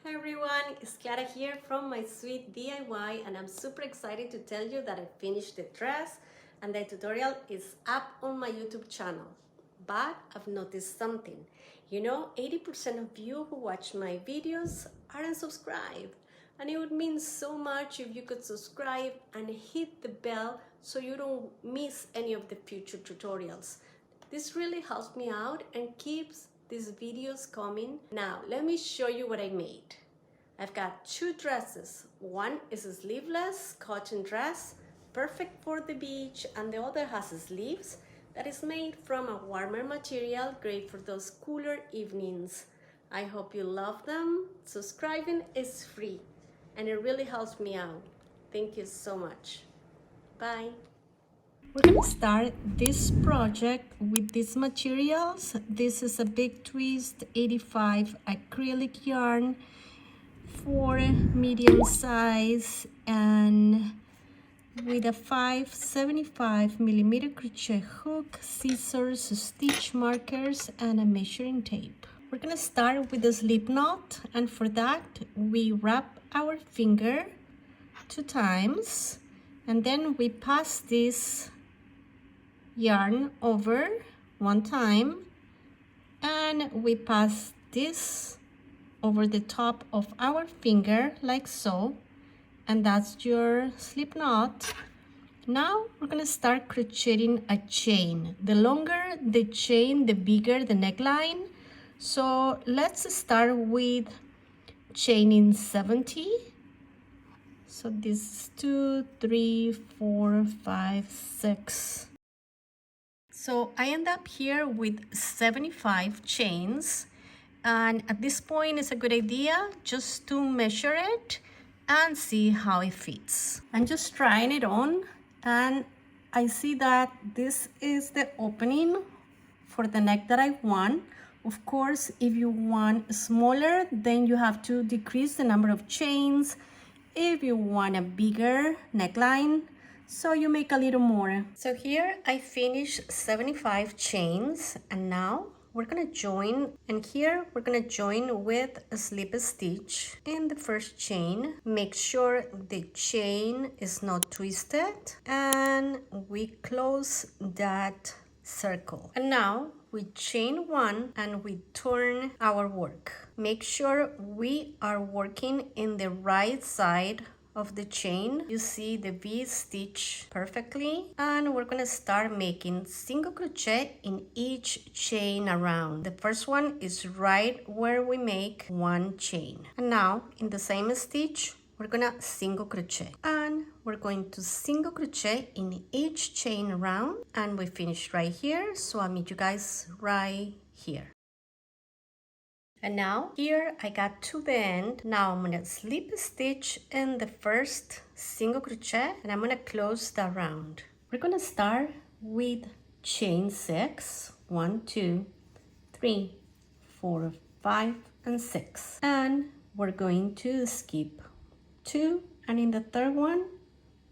Hi everyone, it's Clara here from My Sweet DIY, and I'm super excited to tell you that I finished the dress and the tutorial is up on my YouTube channel. But I've noticed something. 80% of you who watch my videos aren't subscribed, and it would mean so much if you could subscribe and hit the bell so you don't miss any of the future tutorials. This really helps me out and keeps these videos coming. Now, let me show you what I made. I've got two dresses. One is a sleeveless cotton dress, perfect for the beach, and the other has sleeves that is made from a warmer material, great for those cooler evenings. I hope you love them. Subscribing is free, and it really helps me out. Thank you so much. Bye. We're going to start this project with these materials. This is a Big Twist 85 acrylic yarn for medium size and with a 5.75mm crochet hook, scissors, stitch markers, and a measuring tape. We're going to start with the slip knot, and for that we wrap our finger 2 times and then we pass this yarn over 1 time and we pass this over the top of our finger like so, and that's your slip knot. Now we're going to start crocheting a chain. The longer the chain, the bigger the neckline. So let's start with chaining 70. So this is 2, 3, 4, 5, 6. So I end up here with 75 chains, and at this point it's a good idea just to measure it and see how it fits. I'm just trying it on and I see that this is the opening for the neck that I want. Of course, if you want smaller, then you have to decrease the number of chains. If you want a bigger neckline, so you make a little more. So here I finished 75 chains, and now we're gonna join, and here we're gonna join with a slip stitch in the first chain. Make sure the chain is not twisted, and we close that circle. And now we chain 1 and we turn our work. Make sure we are working in the right side of the chain. You see the V stitch perfectly, and we're gonna start making single crochet in each chain around. The first one is right where we make 1 chain, and now in the same stitch we're gonna single crochet, and we're going to single crochet in each chain around, and we finish right here. So I'll meet you guys right here. And now here I got to the end. Now I'm gonna slip stitch in the first single crochet and I'm gonna close the round. We're gonna start with chain 6, 1, 2, 3, 4, 5, and 6. And we're going to skip 2, and in the third one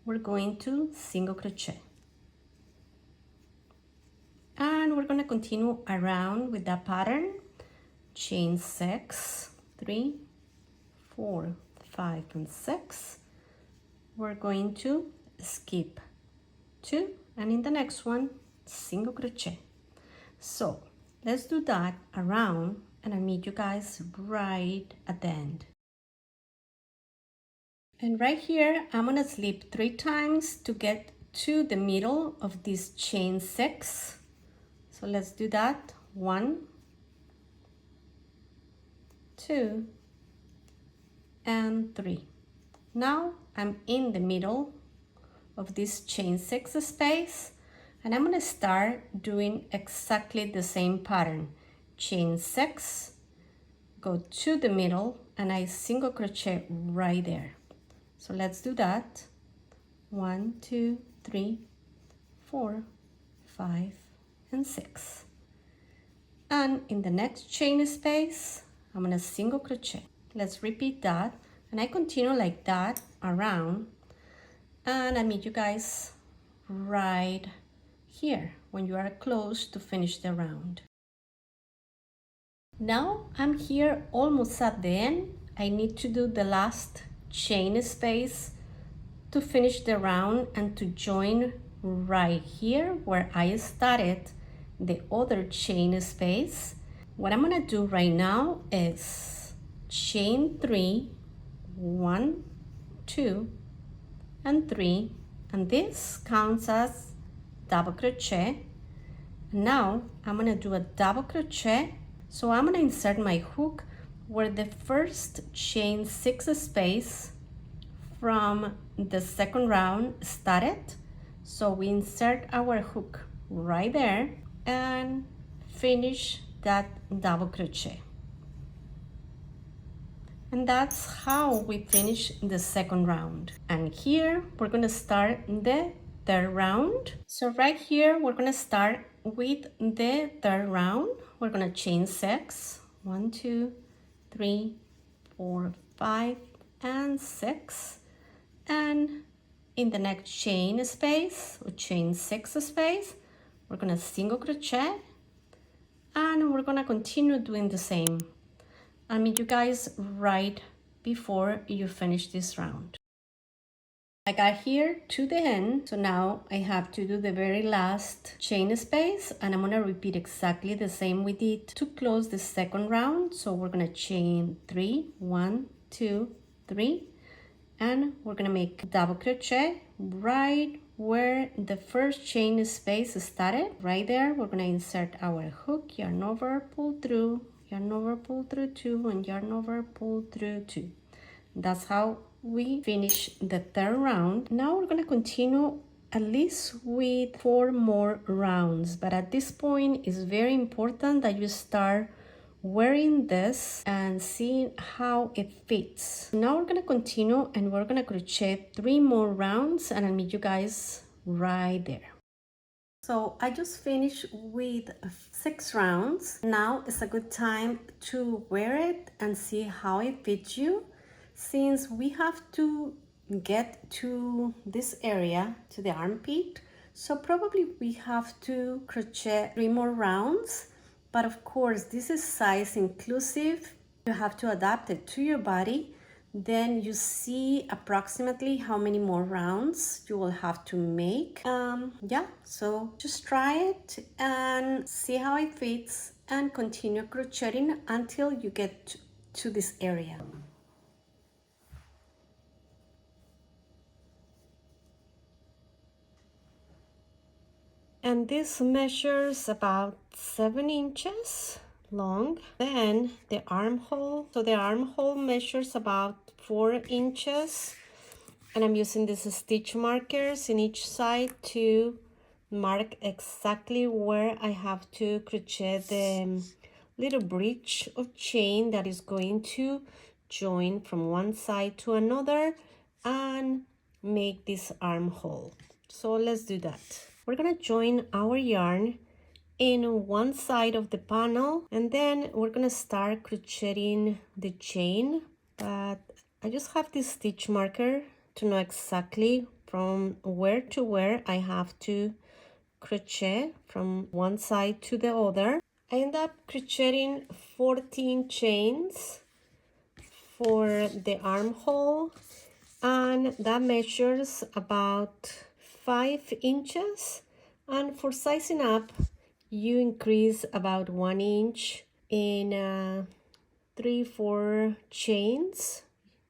we're going to single crochet. And we're gonna continue around with that pattern. Chain 6, 3, 4, 5, and 6. We're going to skip 2, and in the next one single crochet. So let's do that around, and I'll meet you guys right at the end. And right here I'm gonna slip 3 times to get to the middle of this chain 6. So let's do that. 1, 2, and 3. Now I'm in the middle of this chain 6 space, and I'm going to start doing exactly the same pattern. Chain 6, go to the middle, and I single crochet right there. So let's do that. 1, 2, 3, 4, 5, and 6. And in the next chain space I'm gonna single crochet. Let's repeat that, and I continue like that around, and I meet you guys right here when you are close to finish the round. Now I'm here almost at the end, I need to do the last chain space to finish the round and to join right here where I started the other chain space. What I'm gonna do right now is chain 3, 1, 2, and 3, and this counts as double crochet. Now I'm gonna do a double crochet, so I'm gonna insert my hook where the first chain 6 space from the second round started. So we insert our hook right there and finish that double crochet. And that's how we finish the second round. And here we're gonna start the third round. So right here we're gonna start with the third round. We're gonna chain 6, 1, 2, 3, 4, 5, and 6. And in the next chain space or chain 6 space, we're gonna single crochet and we're gonna continue doing the same. I'll meet you guys right before you finish this round. I got here to the end, so now I have to do the very last chain space, and I'm gonna repeat exactly the same we did to close the second round. So we're gonna chain 3, 1, 2, 3, and we're gonna make double crochet right where the first chain space started. Right there, we're gonna insert our hook, yarn over, pull through, yarn over, pull through 2, and yarn over, pull through 2. That's how we finish the third round. Now we're gonna continue at least with 4 more rounds, but at this point it's very important that you start wearing this and seeing how it fits. Now we're gonna continue and we're gonna crochet 3 more rounds, and I'll meet you guys right there. So I just finished with 6 rounds. Now is a good time to wear it and see how it fits you, since we have to get to this area, to the armpit. So probably we have to crochet 3 more rounds, but of course this is size inclusive. You have to adapt it to your body. Then you see approximately how many more rounds you will have to make. Yeah, so just try it and see how it fits and continue crocheting until you get to this area. And this measures about 7 inches long. Then the armhole, so the armhole measures about 4 inches, and I'm using these stitch markers in each side to mark exactly where I have to crochet the little bridge of chain that is going to join from one side to another and make this armhole. So let's do that. We're gonna join our yarn in one side of the panel, and then we're gonna start crocheting the chain. But I just have this stitch marker to know exactly from where to where I have to crochet from one side to the other. I end up crocheting 14 chains for the armhole, and that measures about 5 inches. And for sizing up, you increase about 1 inch in 3-4 chains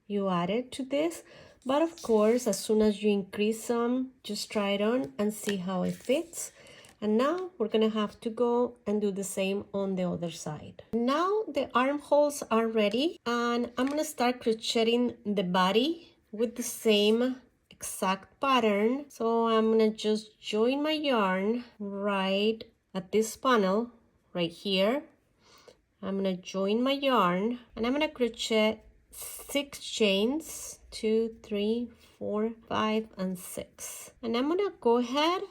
you added to this. But of course, as soon as you increase some, just try it on and see how it fits. And now we're gonna have to go and do the same on the other side. Now the armholes are ready, and I'm gonna start crocheting the body with the same exact pattern. So I'm gonna just join my yarn right at this panel right here. I'm gonna join my yarn and I'm gonna crochet 6 chains, 2, 3, 4, 5, and 6. And I'm gonna go ahead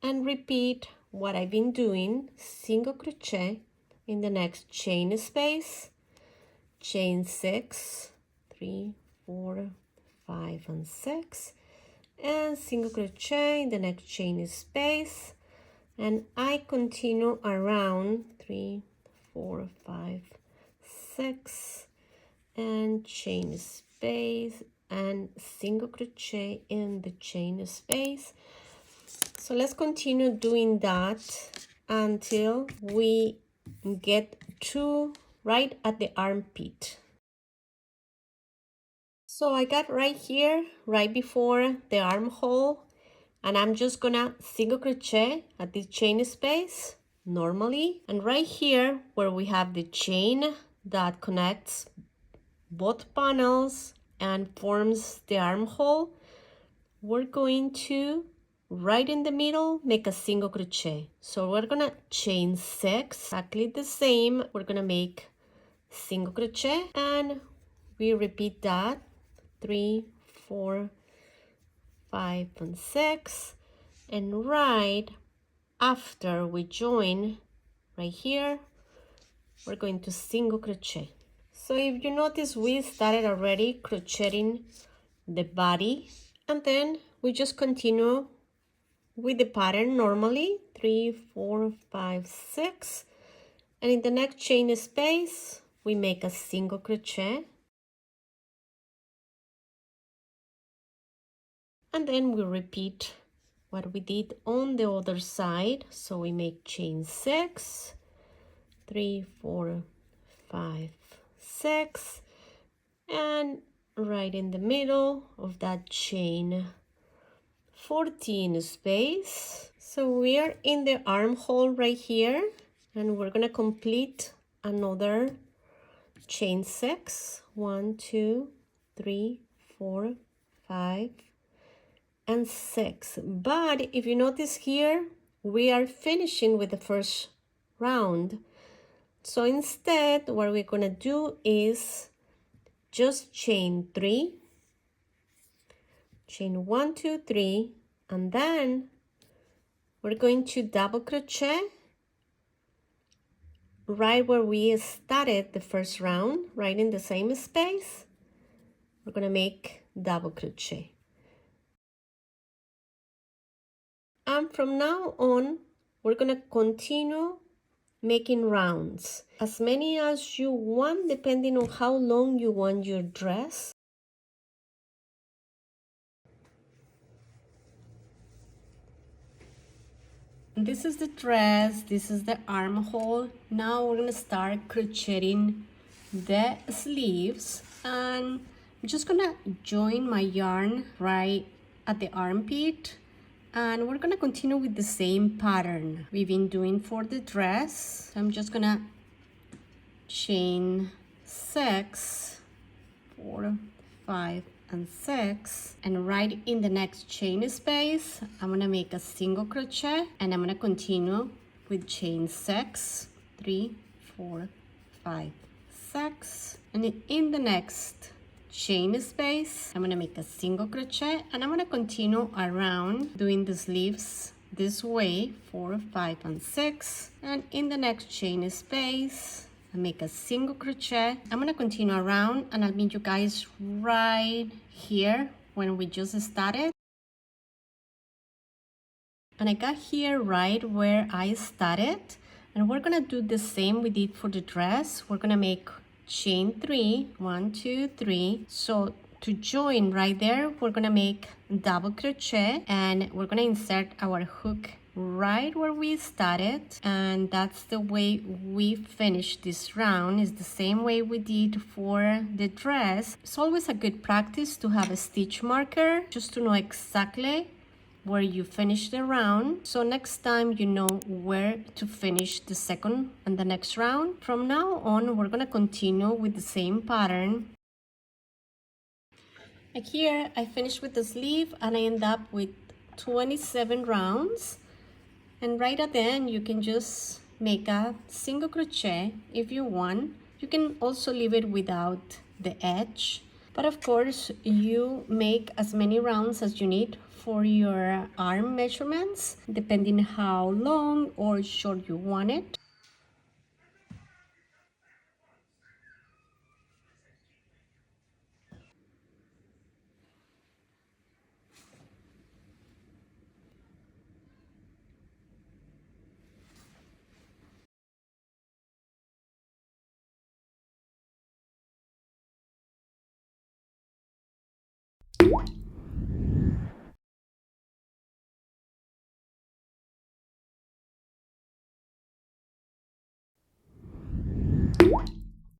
and repeat what I've been doing, single crochet in the next chain space, chain 6, 3, 4, 5, and 6, and single crochet in the next chain space, and I continue around 3, 4, 5, 6, and chain space and single crochet in the chain space. So let's continue doing that until we get to right at the armpit. So I got right here, right before the armhole, and I'm just gonna single crochet at this chain space normally, and right here where we have the chain that connects both panels and forms the armhole, we're going to right in the middle make a single crochet. So we're gonna chain 6, exactly the same. We're gonna make single crochet and we repeat that 3, 4, 5 and 6, and right after we join right here, we're going to single crochet. So if you notice, we started already crocheting the body, and then we just continue with the pattern normally 3, 4, 5, 6, and in the next chain space we make a single crochet, and then we repeat what we did on the other side. So we make chain 6, 3, 4, 5, 6, and right in the middle of that chain 14 space. So we are in the armhole right here, and we're gonna complete another chain 6, 1, 2, 3, 4, 5 and 6. But if you notice here, we are finishing with the first round. So instead, what we're gonna do is just chain 3, chain 1, 2, 3, and then we're going to double crochet right where we started the first round, right in the same space. We're gonna make double crochet. And from now on, we're gonna continue making rounds, as many as you want, depending on how long you want your dress. This is the dress, this is the armhole. Now we're gonna start crocheting the sleeves, and I'm just gonna join my yarn right at the armpit, and we're gonna continue with the same pattern we've been doing for the dress. I'm just gonna chain 6, 4, 5 and 6, and right in the next chain space I'm gonna make a single crochet, and I'm gonna continue with chain 6, 3, 4, 5, 6, and in the next chain space I'm gonna make a single crochet, and I'm gonna continue around doing the sleeves this way, 4, 5 and 6, and in the next chain space I make a single crochet. I'm gonna continue around, and I'll meet you guys right here when we just started. And I got here right where I started, and we're gonna do the same we did for the dress. We're gonna make chain 3, 1, 2, 3. So to join right there, we're gonna make double crochet, and we're gonna insert our hook right where we started, and that's the way we finish this round. Is the same way we did for the dress. It's always a good practice to have a stitch marker just to know exactly where you finish the round, so next time you know where to finish the second and the next round. From now on, we're gonna continue with the same pattern. Like here, I finished with the sleeve and I end up with 27 rounds. And right at the end, you can just make a single crochet if you want. You can also leave it without the edge. But of course, you make as many rounds as you need for your arm measurements, depending how long or short you want it. Bye.